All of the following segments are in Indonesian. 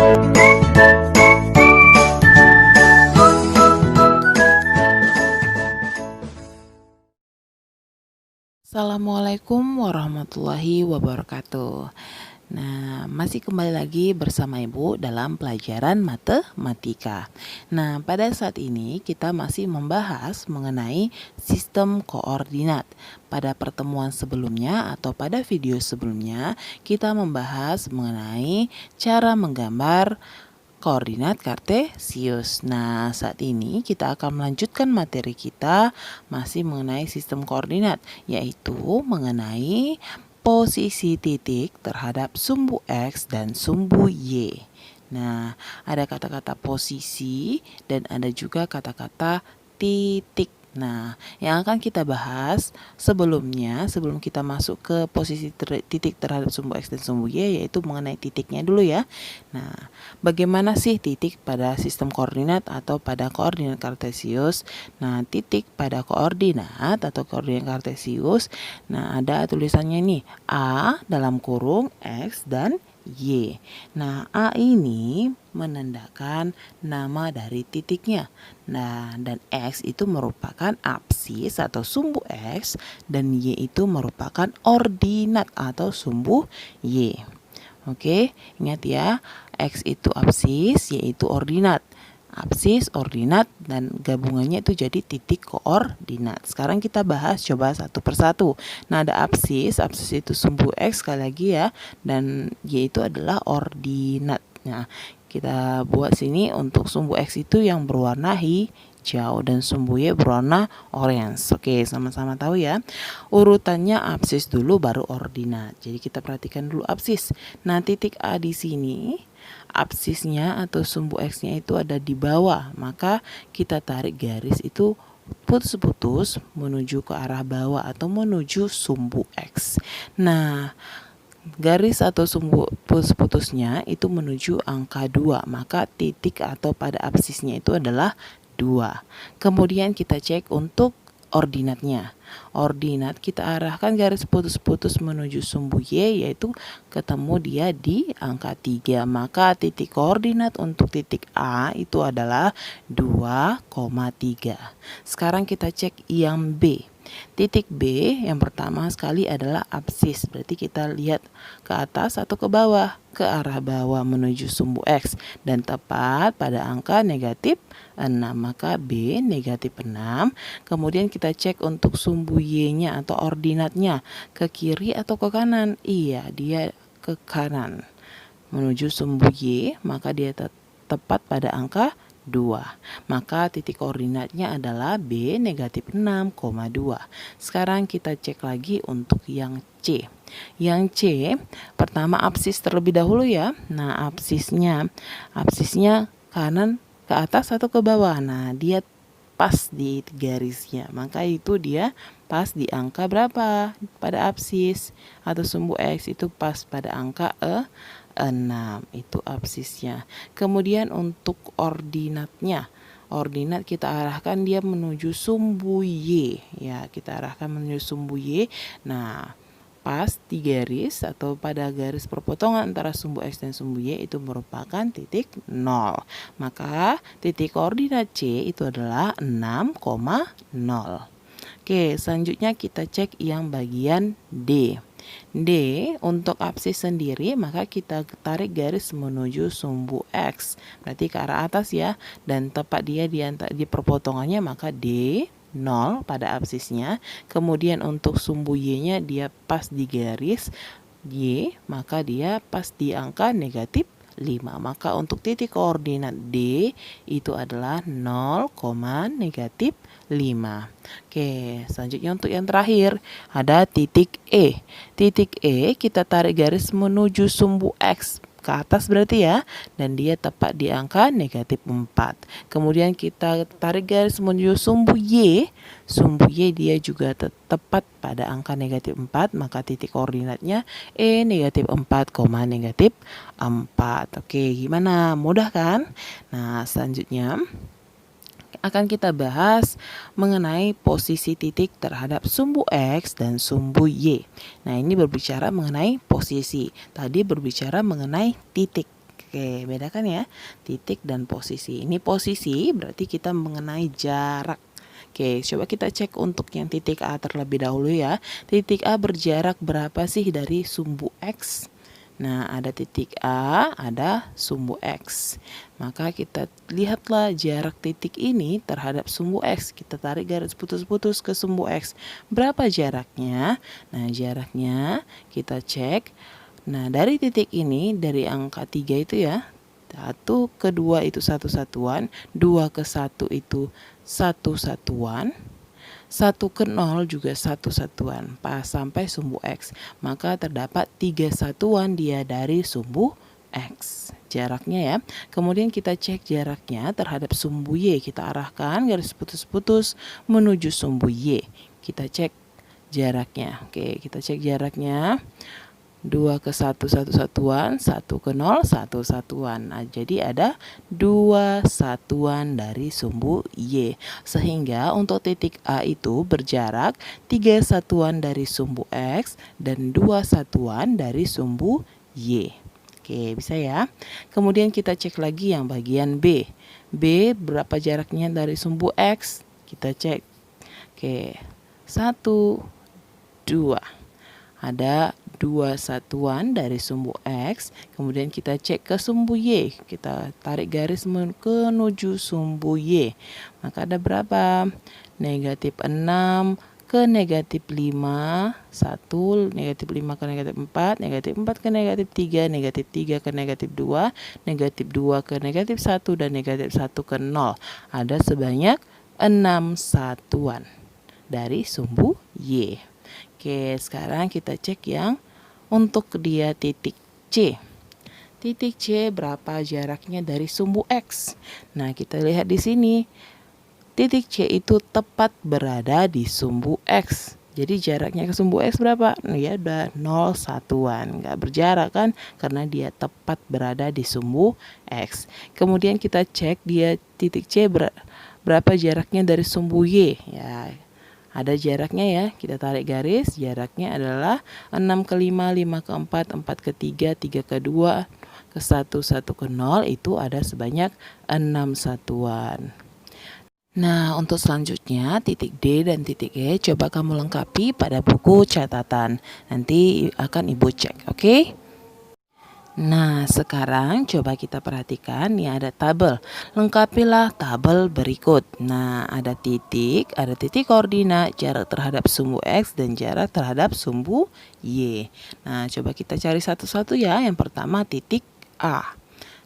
Assalamualaikum warahmatullahi wabarakatuh. Nah, masih kembali lagi bersama Ibu dalam pelajaran matematika. Nah, pada saat ini kita masih membahas mengenai sistem koordinat. Pada pertemuan sebelumnya atau pada video sebelumnya, kita membahas mengenai cara menggambar koordinat kartesius. Nah, saat ini kita akan melanjutkan materi kita masih mengenai sistem koordinat, yaitu mengenai posisi titik terhadap sumbu X dan sumbu Y. Nah, ada kata-kata posisi dan ada juga kata-kata titik. Nah, yang akan kita bahas sebelum kita masuk ke posisi titik terhadap sumbu X dan sumbu Y, yaitu mengenai titiknya dulu ya. Nah, bagaimana sih titik pada sistem koordinat atau pada koordinat kartesius? Nah, titik pada koordinat atau koordinat kartesius, nah ada tulisannya nih, A dalam kurung X dan Y. Nah, A ini menandakan nama dari titiknya. Nah, dan X itu merupakan apsis atau sumbu X dan Y itu merupakan ordinat atau sumbu Y. Oke, ingat ya, X itu apsis, Y itu ordinat. Apsis, ordinat, dan gabungannya itu jadi titik koordinat. Sekarang kita bahas coba satu persatu. Nah, ada apsis itu sumbu X sekali lagi ya, dan Y itu adalah ordinat. Nah, kita buat sini untuk sumbu X itu yang berwarna hijau dan sumbu Y berwarna orange. Oke, sama-sama tahu ya. Urutannya apsis dulu baru ordinat. Jadi kita perhatikan dulu apsis. Nah, titik A di sini, apsisnya atau sumbu X-nya itu ada di bawah. Maka kita tarik garis itu putus-putus menuju ke arah bawah atau menuju sumbu X. Nah, garis atau sumbu putus-putusnya itu menuju angka 2. Maka titik atau pada apsisnya itu adalah 2. Kemudian kita cek untuk ordinatnya. Ordinat kita arahkan garis putus-putus menuju sumbu Y, yaitu ketemu dia di angka 3. Maka titik koordinat untuk titik A itu adalah 2,3. Sekarang kita cek yang B. Titik B yang pertama sekali adalah apsis, berarti kita lihat ke atas atau ke bawah, ke arah bawah menuju sumbu X dan tepat pada angka negatif 6, maka B negatif 6. Kemudian kita cek untuk sumbu Y-nya atau ordinatnya, ke kiri atau ke kanan. Iya, dia ke kanan menuju sumbu Y, maka dia tepat pada angka 2. Maka titik koordinatnya adalah B negatif 6,2. Sekarang kita cek lagi untuk yang C. Yang C, pertama apsis terlebih dahulu ya. Nah, apsisnya kanan ke atas atau ke bawah. Nah, dia pas di garisnya. Maka itu dia pas di angka berapa? Pada apsis atau sumbu X itu pas pada angka 6, itu apsisnya. Kemudian untuk ordinatnya, ordinat kita arahkan dia menuju sumbu Y ya, kita arahkan menuju sumbu Y. Nah, pas di garis atau pada garis perpotongan antara sumbu X dan sumbu Y itu merupakan titik 0. Maka titik koordinat C itu adalah 6,0. Oke, selanjutnya kita cek yang bagian D. D untuk apsis sendiri, maka kita tarik garis menuju sumbu X, berarti ke arah atas ya, dan tepat dia di perpotongannya, maka D 0 pada apsisnya. Kemudian untuk sumbu Y-nya dia pas di garis Y, maka dia pas di angka negatif 5. Maka untuk titik koordinat D itu adalah 0, negatif 5. Oke, selanjutnya untuk yang terakhir ada titik E. Titik E kita tarik garis menuju sumbu X ke atas berarti ya, dan dia tepat di angka negatif 4. Kemudian kita tarik garis menuju sumbu Y. Sumbu Y dia juga tepat pada angka negatif 4, maka titik koordinatnya E negatif 4, negatif 4. Oke, gimana? Mudah kan? Nah, selanjutnya akan kita bahas mengenai posisi titik terhadap sumbu X dan sumbu Y. Nah, ini berbicara mengenai posisi. Tadi berbicara mengenai titik. Oke, bedakan ya titik dan posisi. Ini posisi berarti kita mengenai jarak. Oke, coba kita cek untuk yang titik A terlebih dahulu ya. Titik A berjarak berapa sih dari sumbu X? Nah, ada titik A, ada sumbu X. Maka kita lihatlah jarak titik ini terhadap sumbu X. Kita tarik garis putus-putus ke sumbu X. Berapa jaraknya? Nah, jaraknya kita cek. Nah, dari titik ini, dari angka 3 itu ya, 1 ke 2 itu 1 satuan, 2 ke 1 itu 1 satuan, 1 ke 0 juga 1 satuan pas sampai sumbu X. Maka terdapat 3 satuan dia dari sumbu X. Jaraknya ya. Kemudian kita cek jaraknya terhadap sumbu Y. Kita arahkan garis putus-putus menuju sumbu Y. Kita cek jaraknya. Oke, kita cek jaraknya. 2 ke 1 1 satuan, 1 ke 0 1 satuan. Nah, jadi ada 2 satuan dari sumbu Y. Sehingga untuk titik A itu berjarak 3 satuan dari sumbu X dan 2 satuan dari sumbu Y. Oke, bisa ya. Kemudian kita cek lagi yang bagian B. B berapa jaraknya dari sumbu X? Kita cek. Oke, 1, 2. Ada 2 satuan dari sumbu X. Kemudian kita cek ke sumbu Y. Kita tarik garis menuju sumbu Y. Maka ada berapa? Negatif 6 ke negatif 5. 1, negatif 5 ke negatif 4. Negatif 4 ke negatif 3. Negatif 3 ke negatif 2. Negatif 2 ke negatif 1. Dan negatif 1 ke 0. Ada sebanyak 6 satuan dari sumbu Y. Oke, sekarang kita cek yang untuk dia titik C. Titik C berapa jaraknya dari sumbu X? Nah, kita lihat di sini. Titik C itu tepat berada di sumbu X. Jadi jaraknya ke sumbu X berapa? Nah, ya udah 0 satuan. Nggak berjarak kan? Karena dia tepat berada di sumbu X. Kemudian kita cek dia titik C berapa jaraknya dari sumbu Y. Ya, ada jaraknya ya, kita tarik garis, jaraknya adalah 6 ke 5, 5 ke 4, 4 ke 3, 3 ke 2, ke 1, 1 ke 0, itu ada sebanyak 6 satuan. Nah, untuk selanjutnya titik D dan titik E coba kamu lengkapi pada buku catatan. Nanti akan Ibu cek, oke? Nah, sekarang coba kita perhatikan, nih ada tabel. Lengkapilah tabel berikut. Nah, ada titik koordinat, jarak terhadap sumbu X dan jarak terhadap sumbu Y. Nah, coba kita cari satu-satu ya. Yang pertama titik A.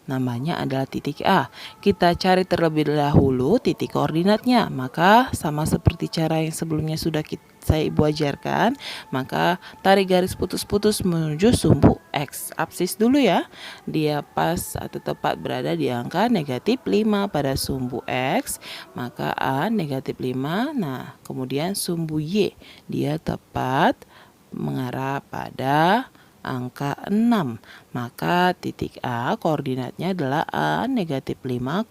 Namanya adalah titik A. Kita cari terlebih dahulu titik koordinatnya. Maka sama seperti cara yang sebelumnya sudah saya Ibu ajarkan, maka tarik garis putus-putus menuju sumbu X. Absis dulu ya. Dia pas atau tepat berada di angka negatif 5 pada sumbu X. Maka A negatif 5. Nah, kemudian sumbu Y. Dia tepat mengarah pada angka 6. Maka titik A koordinatnya adalah A negatif 5,6.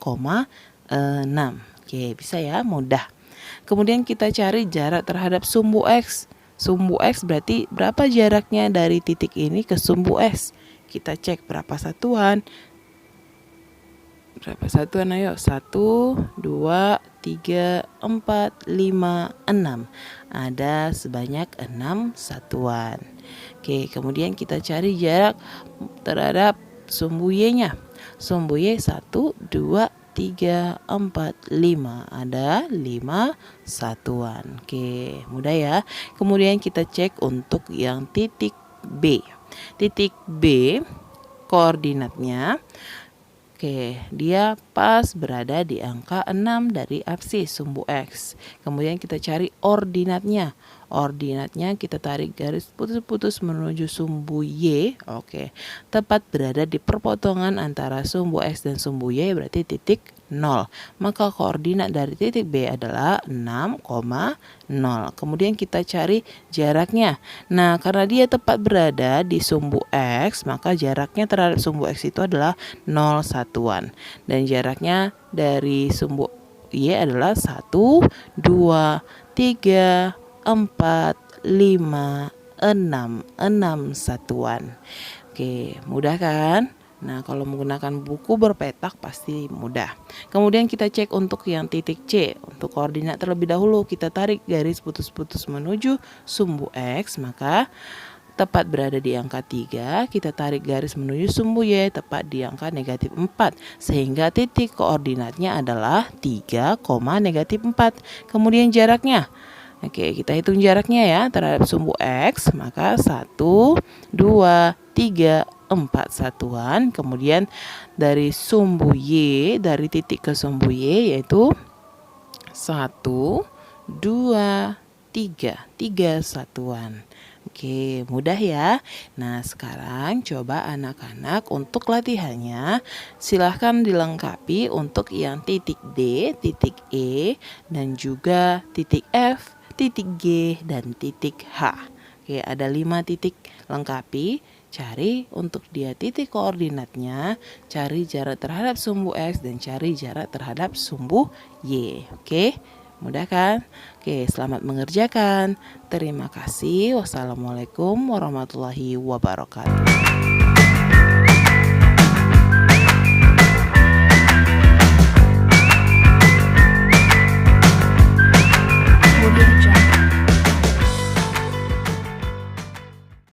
Oke, bisa ya, mudah. Kemudian kita cari jarak terhadap sumbu X. Sumbu X berarti berapa jaraknya dari titik ini ke sumbu X. Kita cek berapa satuan. Berapa satuan, ayo. 1, 2, 3, 4, 5, 6. Ada sebanyak 6 satuan. Oke, kemudian kita cari jarak terhadap sumbu Y-nya. Sumbu Y 1, 2, 3, 4, 5. Ada 5 satuan. Oke, mudah ya. Kemudian kita cek untuk yang titik B. Titik B koordinatnya, oke, dia pas berada di angka 6 dari absis sumbu X. Kemudian kita cari ordinatnya. Ordinatnya kita tarik garis putus-putus menuju sumbu Y. Oke, tepat berada di perpotongan antara sumbu X dan sumbu Y, berarti titik 0. Maka koordinat dari titik B adalah 6,0. Kemudian kita cari jaraknya. Nah, karena dia tepat berada di sumbu X, maka jaraknya terhadap sumbu X itu adalah 0 satuan. Dan jaraknya dari sumbu Y adalah 1, 2, 3, 4, 5, 6 satuan. Oke, mudah kan? Nah, kalau menggunakan buku berpetak pasti mudah. Kemudian kita cek untuk yang titik C. Untuk koordinat terlebih dahulu kita tarik garis putus-putus menuju sumbu X, maka tepat berada di angka 3, kita tarik garis menuju sumbu Y tepat di angka negatif 4. Sehingga titik koordinatnya adalah 3, negatif 4. Kemudian jaraknya. Oke, kita hitung jaraknya ya terhadap sumbu X, maka 1, 2, 3, 4 satuan. Kemudian dari sumbu Y, dari titik ke sumbu Y yaitu 1, 2, 3, 3 satuan. Oke, mudah ya. Nah, sekarang coba anak-anak untuk latihannya silahkan dilengkapi untuk yang titik D, titik E, dan juga titik F, titik G, dan titik H. Oke, ada 5 titik, lengkapi. Cari untuk dia titik koordinatnya, cari jarak terhadap sumbu X, dan cari jarak terhadap sumbu Y. Oke, mudah kan? Oke, selamat mengerjakan. Terima kasih. Wassalamualaikum warahmatullahi wabarakatuh.